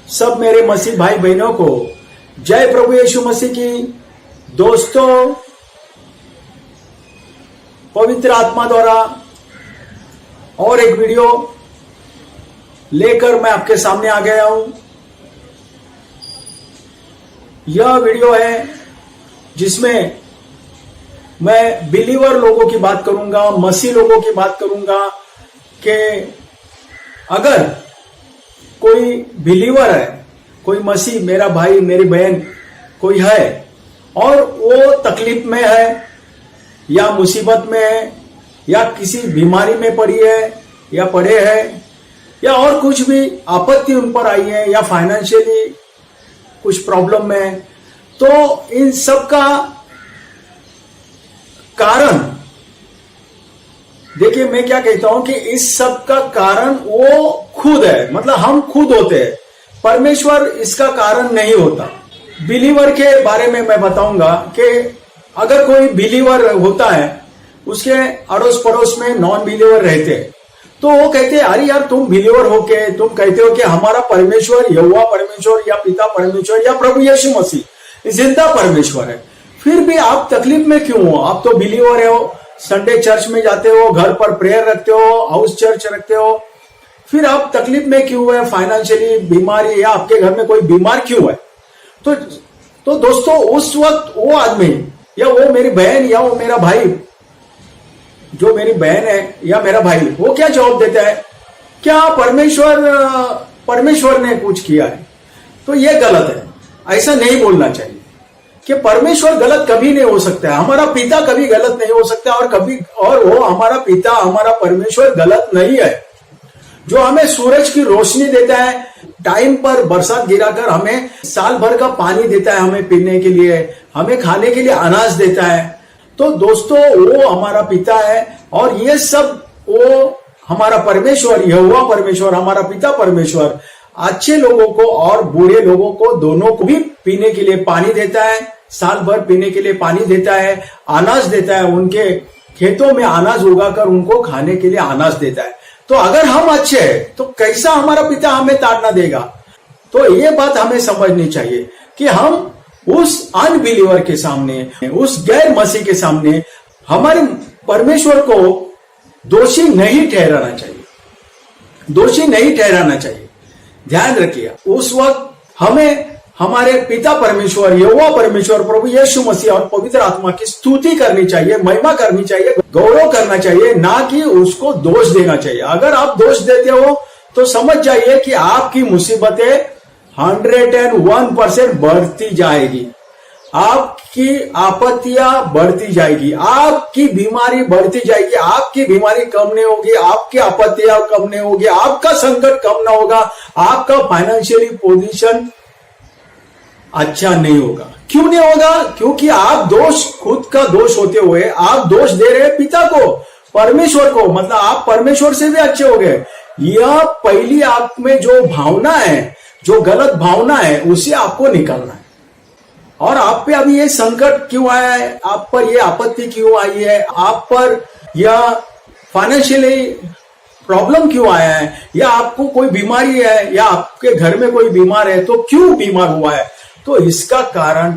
सब मेरे मसीह भाई बहनों को जय प्रभु यीशु मसीह की। दोस्तों, पवित्र आत्मा द्वारा और एक वीडियो लेकर मैं आपके सामने आ गया हूं। यह वीडियो है जिसमें मैं बिलीवर लोगों की बात करूंगा, मसीह लोगों की बात करूंगा कि अगर कोई बिलीवर है, कोई मसीह मेरा भाई मेरी बहन कोई है और वो तकलीफ में है या मुसीबत में है या किसी बीमारी में पड़ी है या पड़े है या और कुछ भी आपत्ति उन पर आई है या फाइनेंशियली कुछ प्रॉब्लम में है, तो इन सब का कारण, देखिए मैं क्या कहता हूं कि इस सब का कारण वो खुद है, मतलब हम खुद होते हैं। परमेश्वर इसका कारण नहीं होता। बिलीवर के बारे में मैं बताऊंगा कि अगर कोई बिलीवर होता है, उसके अड़ोस पड़ोस में नॉन बिलीवर रहते हैं, तो वो कहते हैं अरे यार तुम बिलीवर हो के तुम कहते हो कि हमारा परमेश्वर यहोवा परमेश्वर या पिता परमेश्वर या प्रभु यीशु मसीह जिंदा परमेश्वर है, फिर भी आप तकलीफ में क्यों हो? आप तो बिलीवर हो, संडे चर्च में जाते हो, घर पर प्रेयर रखते हो, हाउस चर्च रखते हो, फिर आप तकलीफ में क्यों है? फाइनेंशियली बीमारी या आपके घर में कोई बीमार क्यों है? तो दोस्तों, उस वक्त वो आदमी या वो मेरी बहन या वो मेरा भाई, जो मेरी बहन है या मेरा भाई, वो क्या जवाब देता है? क्या परमेश्वर ने कुछ किया है? तो ये गलत है। ऐसा नहीं बोलना चाहिए कि परमेश्वर गलत कभी नहीं हो सकता है, हमारा पिता कभी गलत नहीं हो सकता और वो हमारा पिता हमारा परमेश्वर गलत नहीं है, जो हमें सूरज की रोशनी देता है, टाइम पर बरसात गिराकर हमें साल भर का पानी देता है, हमें पीने के लिए, हमें खाने के लिए अनाज देता है। तो दोस्तों, वो हमारा पिता है और ये सब वो हमारा परमेश्वर यहोवा परमेश्वर, हमारा पिता परमेश्वर अच्छे लोगों को और बुरे लोगों को दोनों को भी पीने के लिए पानी देता है, साल भर पीने के लिए पानी देता है, अनाज देता है, उनके खेतों में अनाज उगाकर उनको खाने के लिए अनाज देता है। तो अगर हम अच्छे हैं तो कैसा हमारा पिता हमें ताड़ना देगा? तो ये बात हमें समझनी चाहिए कि हम उस अनबिलीवर के सामने, उस गैर मसीह के सामने हमारे परमेश्वर को दोषी नहीं ठहराना चाहिए, दोषी नहीं ठहराना चाहिए। ध्यान रखिए, उस वक्त हमें हमारे पिता परमेश्वर यहोवा परमेश्वर प्रभु यीशु मसीह और पवित्र आत्मा की स्तुति करनी चाहिए, महिमा करनी चाहिए, गौरव करना चाहिए, ना कि उसको दोष देना चाहिए। अगर आप दोष देते हो तो समझ जाइए कि आपकी मुसीबतें 101% बढ़ती जाएगी, आपकी आपत्तियां बढ़ती जाएगी, आपकी बीमारी बढ़ती जाएगी, आपकी बीमारी कम नहीं होगी, आपकी आपत्तियां कम नहीं होगी, आपका संकट कम ना होगा, आपका फाइनेंशियली पोजीशन अच्छा नहीं होगा। क्यों नहीं होगा? क्योंकि आप खुद का दोष होते हुए आप दोष दे रहे हैं पिता को, परमेश्वर को, मतलब आप परमेश्वर से भी अच्छे हो गए। यह पहली आप में जो भावना है, जो गलत भावना है, उसे आपको निकालना है। और आप पे अभी ये संकट क्यों आया है, आप पर ये आपत्ति क्यों आई है, आप पर यह फाइनेंशियली प्रॉब्लम क्यों आया है, या आपको कोई बीमारी है या आपके घर में कोई बीमार है, तो क्यों बीमार हुआ है? तो इसका कारण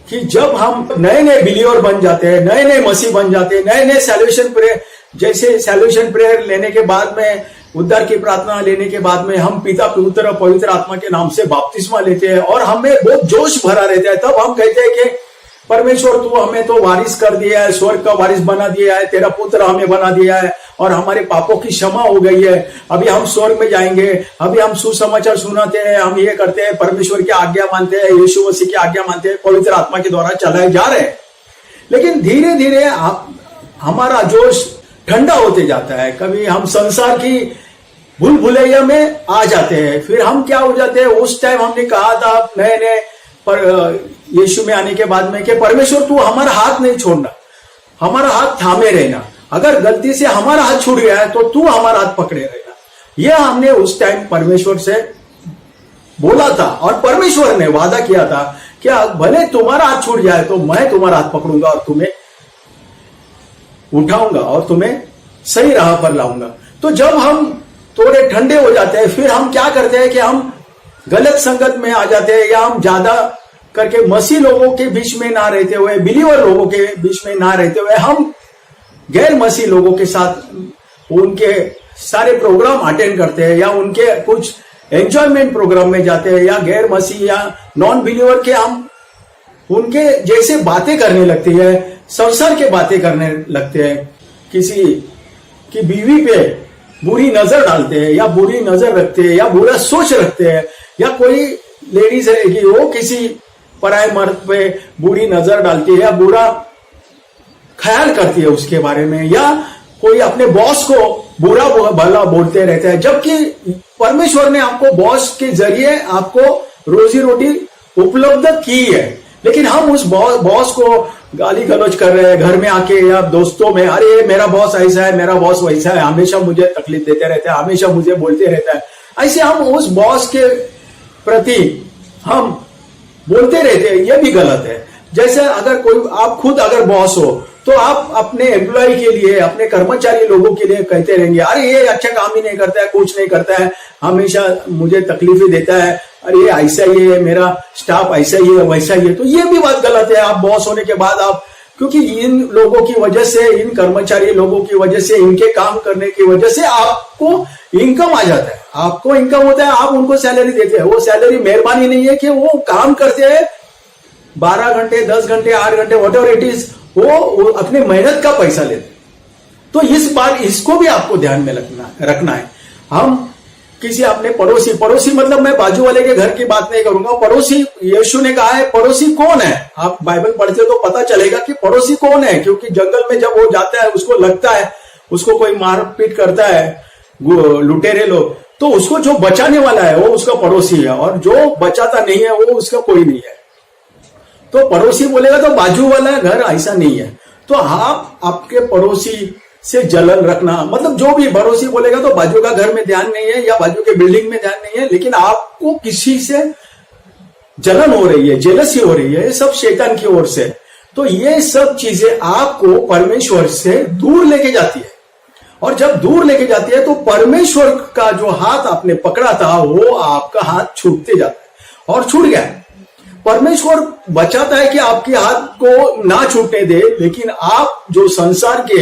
कि जब हम नए नए बिलीवर बन जाते हैं, नए नए मसीह बन जाते हैं, नए नए सैल्वेशन प्रेयर, जैसे सैल्वेशन प्रेयर लेने के बाद में, उद्धार की प्रार्थना लेने के बाद में हम पिता पुत्र और पवित्र आत्मा के नाम से बपतिस्मा लेते हैं और हमें बहुत जोश भरा रहता है। तब हम कहते हैं कि परमेश्वर तू हमें तो वारिस कर दिया है, स्वर्ग का वारिस बना दिया है, तेरा पुत्र हमें बना दिया है और हमारे पापों की क्षमा हो गई है, अभी हम स्वर्ग में जाएंगे, अभी हम सुसमाचार सुनाते हैं, हम ये करते हैं, परमेश्वर की आज्ञा मानते हैं, यीशु मसीह की आज्ञा मानते हैं, पवित्र आत्मा के द्वारा चलाए जा रहे हैं। लेकिन धीरे धीरे हमारा जोश ठंडा होते जाता है, कभी हम संसार की भूल भुलैया में आ जाते हैं, फिर हम क्या हो जाते हैं? उस टाइम हमने कहा था नए नए पर यीशु में आने के बाद में कि परमेश्वर तू हमारा हाथ नहीं छोड़ना, हमारा हाथ थामे रहना, अगर गलती से हमारा हाथ छूट गया है तो तू हमारा हाथ पकड़े रहना। यह हमने उस टाइम परमेश्वर से बोला था और परमेश्वर ने वादा किया था कि भले तुम्हारा हाथ छूट जाए तो मैं तुम्हारा हाथ पकड़ूंगा और तुम्हें उठाऊंगा और तुम्हें सही राह पर लाऊंगा। तो जब हम थोड़े ठंडे हो जाते हैं, फिर हम क्या करते हैं कि हम गलत संगत में आ जाते हैं, या हम ज्यादा करके मसीह लोगों के बीच में ना रहते हुए, बिलीवर लोगों के बीच में ना रहते हुए हम गैर मसीह लोगों के साथ उनके सारे प्रोग्राम अटेंड करते हैं, या उनके कुछ एंजॉयमेंट प्रोग्राम में जाते हैं, या गैर मसीह या नॉन बिलीवर के हम उनके जैसे बातें करने लगती है, संसार के बातें करने लगते हैं, किसी की बीवी पे बुरी नजर डालते हैं, या बुरी नजर रखते हैं, या बुरा सोच रखते हैं, या कोई लेडीज है कि वो किसी पराये मर्द पे बुरी नजर डालती है, या बुरा ख्याल करती है उसके बारे में, या कोई अपने बॉस को बुरा भला बोलते रहते हैं, जबकि परमेश्वर ने आपको बॉस के जरिए आपको रोजी रोटी उपलब्ध की है, लेकिन हम उस बॉस को गाली गलौज कर रहे हैं घर में आके या दोस्तों में, अरे मेरा बॉस ऐसा है, मेरा बॉस वैसा है, हमेशा मुझे तकलीफ देते रहता है, हमेशा मुझे बोलते रहता है, ऐसे हम उस बॉस के प्रति हम बोलते रहते हैं, यह भी गलत है। जैसे अगर कोई आप खुद अगर बॉस हो तो आप अपने एम्प्लॉय के लिए, अपने कर्मचारी लोगों के लिए कहते रहेंगे, अरे ये अच्छा काम ही नहीं करता है, कुछ नहीं करता है, हमेशा मुझे तकलीफें देता है, अरे ये ऐसा ही है, मेरा स्टाफ ऐसा ही है, वैसा ही है। तो ये भी बात गलत है। आप बॉस होने के बाद आप, क्योंकि इन लोगों की वजह से, इन कर्मचारी लोगों की वजह से, इनके काम करने की वजह से आपको इनकम आ जाता है, आपको इनकम होता है, आप उनको सैलरी देते हैं। वो सैलरी मेहरबानी नहीं है कि वो काम करते हैं 12 घंटे, 10 घंटे, 8 घंटे, वॉट एवर इट इज, वो अपने मेहनत का पैसा लेते। तो इस बार इसको भी आपको ध्यान में रखना है। हम किसी अपने पड़ोसी मतलब मैं बाजू वाले के घर की बात नहीं करूंगा, पड़ोसी, यीशु ने कहा है पड़ोसी कौन है। आप बाइबल पढ़ते तो पता चलेगा कि पड़ोसी कौन है, क्योंकि जंगल में जब वो जाता है उसको लगता है उसको कोई मारपीट करता है लुटेरे लोग, तो उसको जो बचाने वाला है वो उसका पड़ोसी है, और जो बचाता नहीं है वो उसका कोई नहीं है। तो पड़ोसी बोलेगा तो बाजू वाला घर ऐसा नहीं है। तो आप आपके पड़ोसी से जलन रखना, मतलब जो भी पड़ोसी बोलेगा तो बाजू का घर में ध्यान नहीं है या बाजू के बिल्डिंग में ध्यान नहीं है, लेकिन आपको किसी से जलन हो रही है, जेलसी हो रही है, ये सब शैतान की ओर से। तो ये सब चीजें आपको परमेश्वर से दूर लेके जाती है, और जब दूर लेके जाती है तो परमेश्वर का जो हाथ आपने पकड़ा था वो आपका हाथ छूटते जाता है, और छूट गया। परमेश्वर बचाता है कि आपके हाथ को ना छूटने दे, लेकिन आप जो संसार के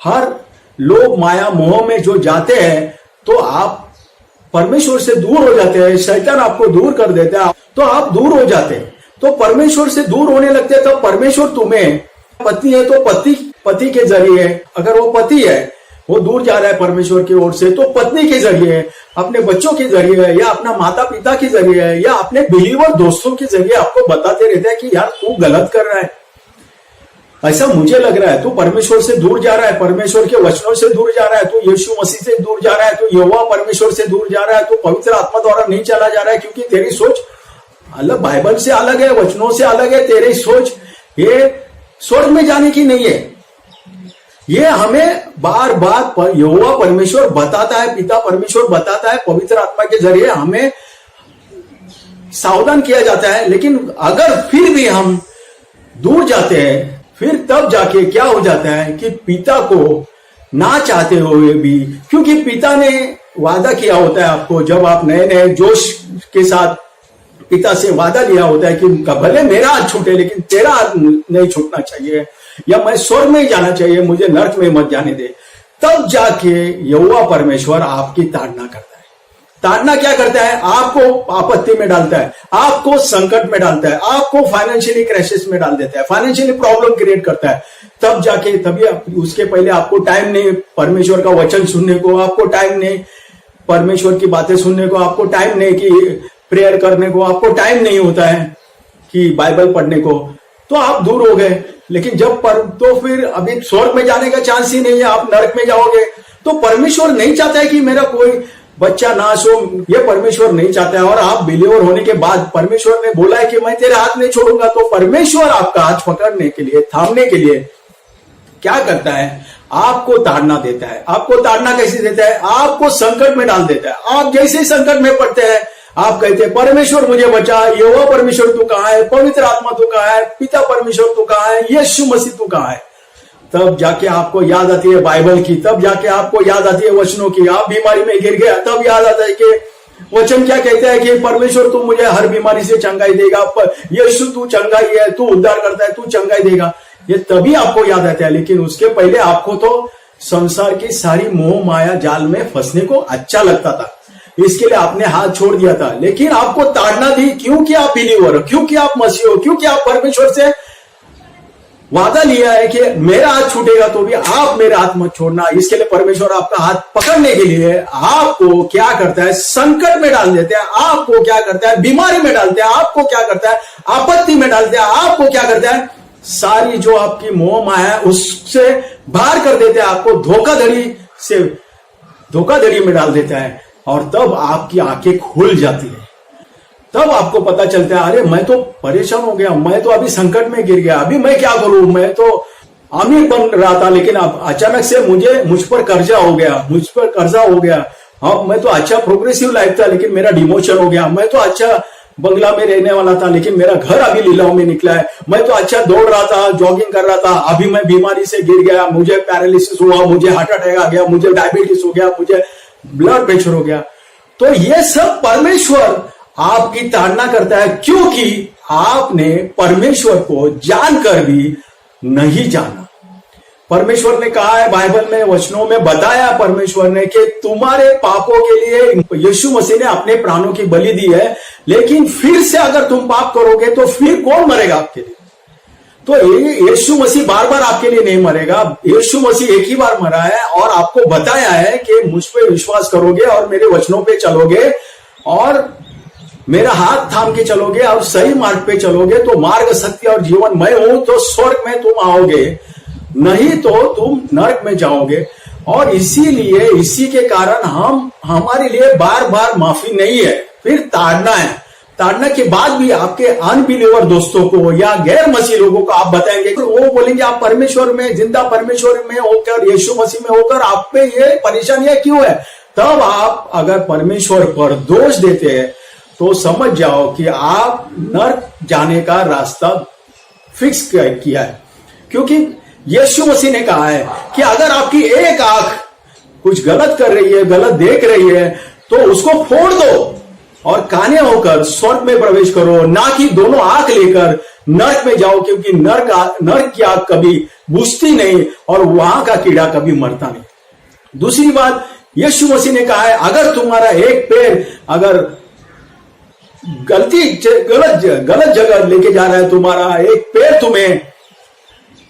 हर लोभ माया मोह में जो जाते हैं तो आप परमेश्वर से दूर हो जाते हैं, शैतान आपको दूर कर देता है, तो आप दूर हो जाते हैं। तो परमेश्वर से दूर होने लगते हैं, तो परमेश्वर तुम्हें, पत्नी है तो पति के जरिए, अगर वो पति है वो दूर जा रहा है परमेश्वर की ओर से, तो पत्नी के जरिए, अपने बच्चों के जरिए, या अपना माता पिता के जरिए, या अपने बिलीवर दोस्तों के जरिए आपको बताते रहते हैं कि यार तू गलत कर रहा है, ऐसा मुझे लग रहा है, तू परमेश्वर से दूर जा रहा है, परमेश्वर के वचनों से दूर जा रहा है, तू यीशु मसीह से दूर जा रहा है, तू यहोवा परमेश्वर से दूर जा रहा है, तू पवित्र आत्मा द्वारा नहीं चला जा रहा है, क्योंकि तेरी सोच अलग, बाइबल से अलग है, वचनों से अलग है। तेरी सोच ये स्वर्ग में जाने की नहीं है। ये हमें बार बार यहोवा परमेश्वर बताता है, पिता परमेश्वर बताता है, पवित्र आत्मा के जरिए हमें सावधान किया जाता है। लेकिन अगर फिर भी हम दूर जाते हैं, फिर तब जाके क्या हो जाता है कि पिता को ना चाहते हुए भी, क्योंकि पिता ने वादा किया होता है आपको, जब आप नए नए जोश के साथ पिता से वादा लिया होता है कि भले मेरा हाथ छूटे लेकिन तेरा हाथ नहीं छूटना चाहिए, या मैं स्वर्ग में ही जाना चाहिए, मुझे नरक में मत जाने दे, तब जाके यहोवा परमेश्वर आपकी ताड़ना करता है। ताड़ना क्या करता है? आपको आपत्ति में डालता है, आपको संकट में डालता है, आपको फाइनेंशियली क्राइसिस में डाल देता है, फाइनेंशियली प्रॉब्लम क्रिएट करता है। तब जाके, तभी उसके पहले आपको टाइम नहीं परमेश्वर का वचन सुनने को, आपको टाइम नहीं परमेश्वर की बातें सुनने को, आपको टाइम नहीं कि प्रेयर करने को, आपको टाइम नहीं होता है कि बाइबल पढ़ने को, तो आप दूर हो गए। लेकिन जब तो फिर अभी स्वर्ग में जाने का चांस ही नहीं है, आप नरक में जाओगे। तो परमेश्वर नहीं चाहता है कि मेरा कोई बच्चा नाश हो, ये परमेश्वर नहीं चाहता है। और आप बिलीवर होने के बाद परमेश्वर ने बोला है कि मैं तेरे हाथ नहीं छोड़ूंगा, तो परमेश्वर आपका हाथ पकड़ने के लिए, थामने के लिए क्या करता है? आपको ताड़ना देता है। आपको ताड़ना कैसे देता है? आपको संकट में डाल देता है। आप जैसे ही संकट में पड़ते हैं, आप कहते हैं परमेश्वर मुझे बचा, यहोवा परमेश्वर तू कहाँ है, पवित्र आत्मा तू कहाँ है, पिता परमेश्वर तू कहाँ है, यीशु मसीह तू कहाँ है। तब जाके आपको याद आती है बाइबल की, तब जाके आपको याद आती है वचनों की। आप बीमारी में गिर गया, तब याद आता है कि वचन क्या कहता है कि परमेश्वर तू मुझे हर बीमारी से चंगाई देगा, यीशु तू चंगाई है, तू उद्धार करता है, तू चंगाई देगा। ये तभी आपको याद आता है, लेकिन उसके पहले आपको तो संसार की सारी मोह माया जाल में फंसने को अच्छा लगता था, इसके लिए आपने हाथ छोड़ दिया था। लेकिन आपको ताड़ना दी, क्योंकि आप बिलीवर हो, क्योंकि आप मसीह हो, क्योंकि आप परमेश्वर से वादा लिया है कि मेरा हाथ छूटेगा तो भी आप मेरा हाथ मत छोड़ना। इसके लिए परमेश्वर आपका हाथ पकड़ने के लिए आपको क्या करता है, संकट में डाल देते हैं, आपको क्या करता है, बीमारी में डालते हैं, आपको क्या करता है, आपत्ति में डालते हैं, आपको क्या करता है, सारी जो आपकी मोह माया है उससे बाहर कर देते हैं, आपको धोखाधड़ी में डाल देता है। और तब आपकी आंखें खुल जाती है, तब आपको पता चलता है, अरे मैं तो परेशान हो गया, मैं तो अभी संकट में गिर गया, अभी मैं क्या करूं, मैं तो अमीर बन रहा था लेकिन अब अचानक से मुझ पर कर्जा हो गया। अब मैं तो अच्छा प्रोग्रेसिव लाइफ था लेकिन मेरा डिमोशन हो गया। मैं तो अच्छा बंगला में रहने वाला था लेकिन मेरा घर अभी लीलाओं में निकला है। मैं तो अच्छा दौड़ रहा था, जॉगिंग कर रहा था, अभी मैं बीमारी से गिर गया, मुझे पैरालिसिस हुआ, मुझे हार्ट अटैक आ गया, मुझे डायबिटीज हो गया, मुझे ब्लड प्रेशर हो गया। तो ये सब परमेश्वर आपकी ताड़ना करता है, क्योंकि आपने परमेश्वर को जानकर भी नहीं जाना। परमेश्वर ने कहा है, बाइबल में वचनों में बताया परमेश्वर ने कि तुम्हारे पापों के लिए यीशु मसीह ने अपने प्राणों की बलि दी है, लेकिन फिर से अगर तुम पाप करोगे तो फिर कौन मरेगा आपके लिए? तो यीशु मसीह बार बार आपके लिए नहीं मरेगा। यीशु मसीह एक ही बार मरा है और आपको बताया है कि मुझ पे विश्वास करोगे और मेरे वचनों पे चलोगे और मेरा हाथ थाम के चलोगे और सही मार्ग पे चलोगे तो मार्ग, सत्य और जीवन मैं हूं, तो स्वर्ग में तुम आओगे, नहीं तो तुम नरक में जाओगे। और इसीलिए इसी के कारण हमारे लिए बार बार माफी नहीं है, फिर ताड़ना है। ताड़ना के बाद भी आपके अनबिलीवर दोस्तों को या गैर मसीह लोगों को आप बताएंगे, तो वो बोलेंगे आप परमेश्वर में, जिंदा परमेश्वर में होकर, यीशु मसीह में होकर आप पे ये परेशानियां क्यों है? तब आप अगर परमेश्वर पर दोष देते हैं तो समझ जाओ कि आप नरक जाने का रास्ता फिक्स किया है। क्योंकि यीशु मसीह ने कहा है कि अगर आपकी एक आंख कुछ गलत कर रही है, गलत देख रही है, तो उसको फोड़ दो और काने होकर स्वर्ग में प्रवेश करो, ना कि दोनों आंख लेकर नरक में जाओ, क्योंकि नरक की आग कभी बुझती नहीं और वहां का कीड़ा कभी मरता नहीं। दूसरी बात, यीशु मसीह ने कहा है, अगर तुम्हारा एक पैर अगर गलत जगह लेके जा रहा है, तुम्हारा एक पैर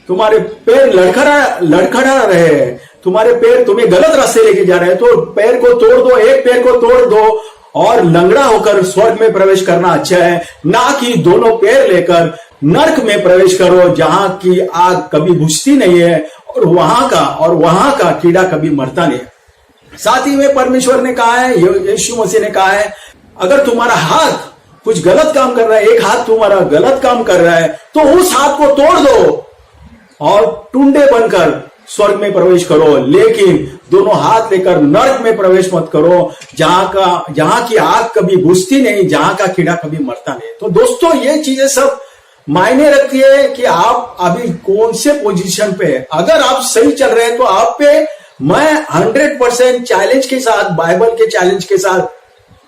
तुम्हारे पैर लड़खड़ा रहे, तुम्हारे पैर तुम्हें गलत रास्ते लेके जा रहे हैं, तो पैर को तोड़ दो, एक पैर को तोड़ दो और लंगड़ा होकर स्वर्ग में प्रवेश करना अच्छा है, ना कि दोनों पैर लेकर नरक में प्रवेश करो जहां की आग कभी बुझती नहीं है और वहां का कीड़ा कभी मरता नहीं। साथ ही में परमेश्वर ने कहा है, यीशु मसीह ने कहा है, अगर तुम्हारा हाथ कुछ गलत काम कर रहा है, एक हाथ तुम्हारा गलत काम कर रहा है, तो उस हाथ को तोड़ दो और टुंडे बनकर स्वर्ग में प्रवेश करो, लेकिन दोनों हाथ लेकर नरक में प्रवेश मत करो जहां की आग कभी बुझती नहीं, जहां का कीड़ा कभी मरता नहीं। तो दोस्तों, ये चीजें सब मायने रखती है कि आप अभी कौन से पोजीशन पे है। अगर आप सही चल रहे हैं तो आप पे मैं 100% चैलेंज के साथ, बाइबल के चैलेंज के साथ,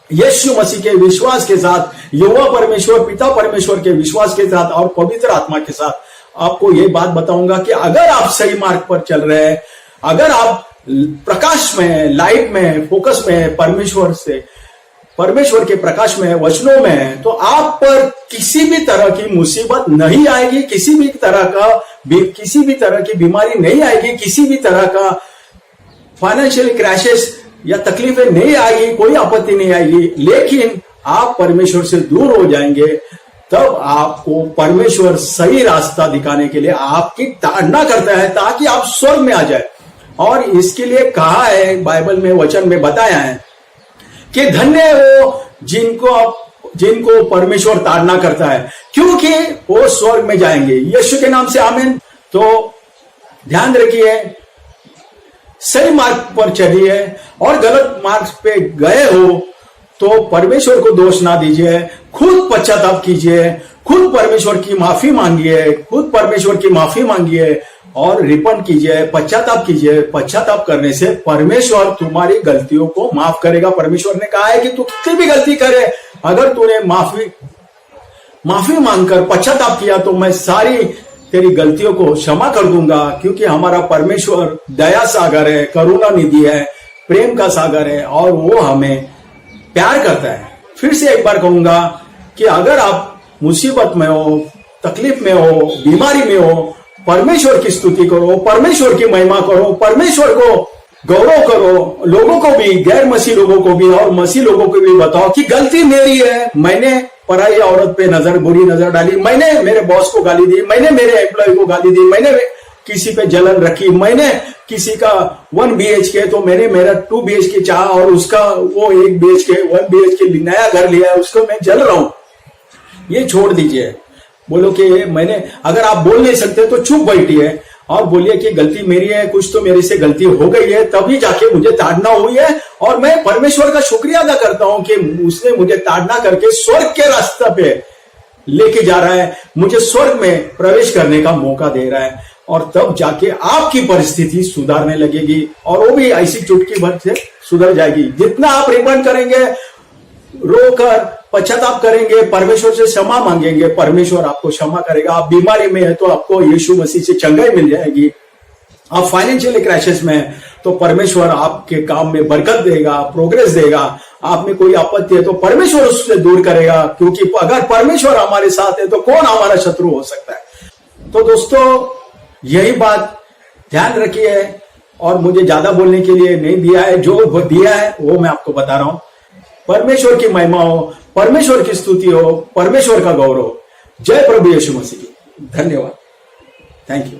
यीशु मसीह के विश्वास के साथ, यहोवा परमेश्वर पिता परमेश्वर के विश्वास के साथ और पवित्र आत्मा के साथ आपको ये बात बताऊंगा कि अगर आप सही मार्ग पर चल रहे हैं, अगर आप प्रकाश में, लाइट में, फोकस में, परमेश्वर के प्रकाश में, वचनों में, तो आप पर किसी भी तरह की मुसीबत नहीं आएगी, किसी भी तरह की बीमारी नहीं आएगी, किसी भी तरह का फाइनेंशियल क्रैशेस या तकलीफें नहीं आएगी, कोई आपत्ति नहीं आएगी। लेकिन आप परमेश्वर से दूर हो जाएंगे, तब आपको परमेश्वर सही रास्ता दिखाने के लिए आपकी ताड़ना करता है ताकि आप स्वर्ग में आ जाए। और इसके लिए कहा है, बाइबल में वचन में बताया है कि धन्य वो जिनको परमेश्वर ताड़ना करता है, क्योंकि वो स्वर्ग में जाएंगे। यीशु के नाम से आमीन। तो ध्यान रखिए, सही मार्ग पर चलिए और गलत मार्ग पे गए हो तो परमेश्वर को दोष ना दीजिए, खुद पश्चाताप कीजिए, खुद परमेश्वर की माफी मांगिए और रिपेंट कीजिए, पश्चाताप कीजिए। पश्चाताप करने से परमेश्वर तुम्हारी गलतियों को माफ करेगा। परमेश्वर ने कहा है कि तू कितनी भी गलती करे, अगर तूने माफी मांगकर पश्चाताप किया तो मैं सारी तेरी गलतियों को क्षमा कर दूंगा, क्योंकि हमारा परमेश्वर दया सागर है, करुणा निधि है, प्रेम का सागर है और वो हमें प्यार करता है। फिर से एक बार कहूंगा कि अगर आप मुसीबत में हो, तकलीफ में हो, बीमारी में हो, परमेश्वर की स्तुति करो, परमेश्वर की महिमा करो, परमेश्वर को गौरव करो। लोगों को भी, गैर मसीह लोगों को भी और मसीह लोगों को भी बताओ कि गलती मेरी है, मैंने पराई औरत पे बुरी नजर डाली, मैंने मेरे बॉस को गाली दी, मैंने मेरे एम्प्लॉय को गाली दी, मैंने किसी पे जलन रखी, मैंने किसी का 1 BHK तो मैंने मेरा 2 BHK चाहा और उसका वो 1 BHK 1 BHK नया घर लिया है, उसको मैं जल रहा हूं। ये छोड़ दीजिए। बोलो कि मैंने, अगर आप बोल नहीं सकते तो चुप बैठिए और बोलिए कि गलती मेरी है, कुछ तो मेरे से गलती हो गई है, तभी जाके मुझे ताड़ना हुई है और मैं परमेश्वर का शुक्रिया अदा करता हूं कि उसने मुझे ताड़ना करके स्वर्ग के रास्ते पे लेके जा रहा है, मुझे स्वर्ग में प्रवेश करने का मौका दे रहा है और तब जाके आपकी परिस्थिति सुधारने लगेगी और वो भी ऐसी चुटकी भर से सुधर जाएगी। जितना आप रिपेंट करेंगे, रोकर पश्चाताप करेंगे, परमेश्वर से क्षमा मांगेंगे, परमेश्वर आपको क्षमा करेगा। आप बीमारी में है तो आपको यीशु मसीह से चंगाई मिल जाएगी। आप फाइनेंशियल क्राइसिस में है तो परमेश्वर आपके काम में बरकत देगा, प्रोग्रेस देगा। आप में कोई आपत्ति है तो परमेश्वर उससे दूर करेगा, क्योंकि अगर परमेश्वर हमारे साथ है तो कौन हमारा शत्रु हो सकता है। तो दोस्तों, यही बात ध्यान रखिए और मुझे ज्यादा बोलने के लिए नहीं दिया है, जो दिया है वो मैं आपको बता रहा हूं। परमेश्वर की महिमा हो, परमेश्वर की स्तुति हो, परमेश्वर का गौरव। जय प्रभु यीशु मसीह की। धन्यवाद। Thank you.